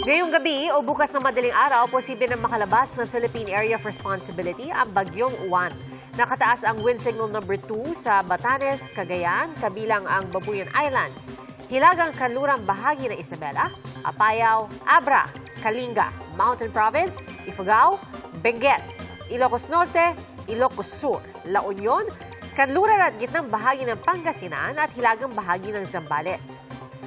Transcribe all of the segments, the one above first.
Ngayong gabi o bukas na madaling araw, posible na makalabas ng Philippine Area of Responsibility ang Bagyong Juan. Nakataas ang wind signal number 2 sa Batanes, Cagayan, kabilang ang Babuyan Islands. Hilagang kanlurang bahagi ng Isabela, Apayao, Abra, Kalinga, Mountain Province, Ifugao, Benguet, Ilocos Norte, Ilocos Sur, La Union, kanluran at gitnang bahagi ng Pangasinan at hilagang bahagi ng Zambales.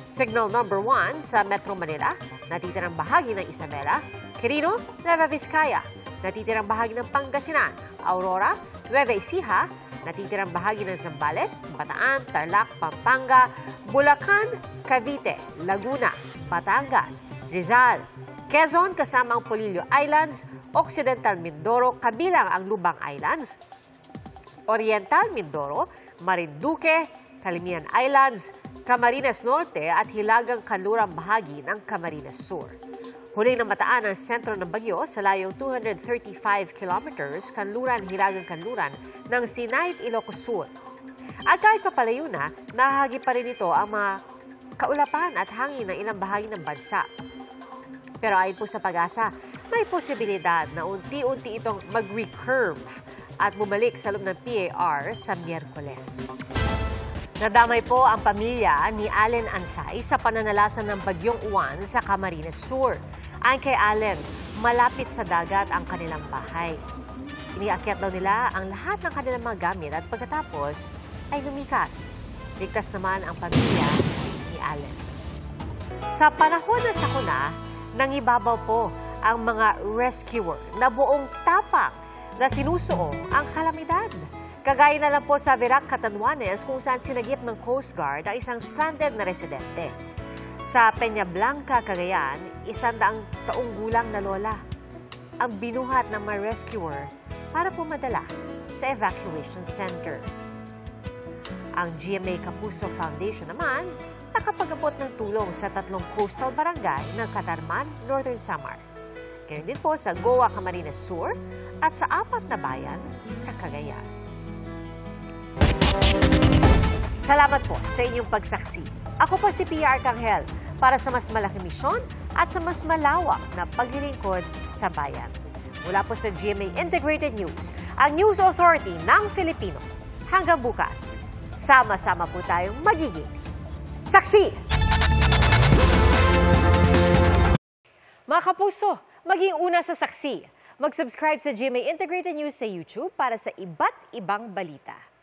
Signal number 1 sa Metro Manila, natitirang bahagi ng Isabela, Quirino, Nueva Vizcaya, natitirang bahagi ng Pangasinan, Aurora, Nueva Ecija, natitirang bahagi ng Zambales, Bataan, Tarlac, Pampanga, Bulacan, Cavite, Laguna, Batangas, Rizal, Quezon kasama ang Polillo Islands, Occidental Mindoro kabilang ang Lubang Islands, Oriental Mindoro, Marinduque, Calimian Islands, Camarines Norte at hilagang kanlurang bahagi ng Camarines Sur. Huling namataan ang sentro ng bagyo sa layong 235 kilometers kanluran hilagang kanluran ng Sinay, Ilocos Sur. At kahit papalayo na, nahahagi pa rin ito ang mga kaulapan at hangin ng ilang bahagi ng bansa. Pero ayon po sa Pag-asa, may posibilidad na unti-unti itong mag-recurve at bumalik sa loob ng PAR sa Miyerkules. Nadamay po ang pamilya ni Allen Ansay sa pananalasan ng Bagyong Juan sa Camarines Sur. Ayon kay Allen, malapit sa dagat ang kanilang bahay. Iniakyat daw nila ang lahat ng kanilang mga gamit at pagkatapos ay lumikas. Ligtas naman ang pamilya ni Allen. Sa panahon ng sakuna, nangibabaw po ang mga rescuer na buong tapang na sinusuong ang kalamidad. Kagaya na lang po sa Verac, Catanduanes kung saan sinagip ng Coast Guard ang isang stranded na residente. Sa Peña Blanca, Cagayan, 100 taong gulang na lola ang binuhat ng mga rescuer para pumadala sa evacuation center. Ang GMA Kapuso Foundation naman nakapag-abot ng tulong sa 3 coastal barangay ng Catarman, Northern Samar. Ganyan din po sa Goa, Camarines Sur at sa 4 na bayan sa Cagayan. Salamat po sa inyong pagsaksi. Ako po si Pia Arcangel para sa mas malaking misyon at sa mas malawak na paglilingkod sa bayan. Mula po sa GMA Integrated News, ang News Authority ng Filipino. Hanggang bukas, sama-sama po tayong magiging saksi! Mga kapuso, maging una sa saksi. Mag-subscribe sa GMA Integrated News sa YouTube para sa iba't ibang balita.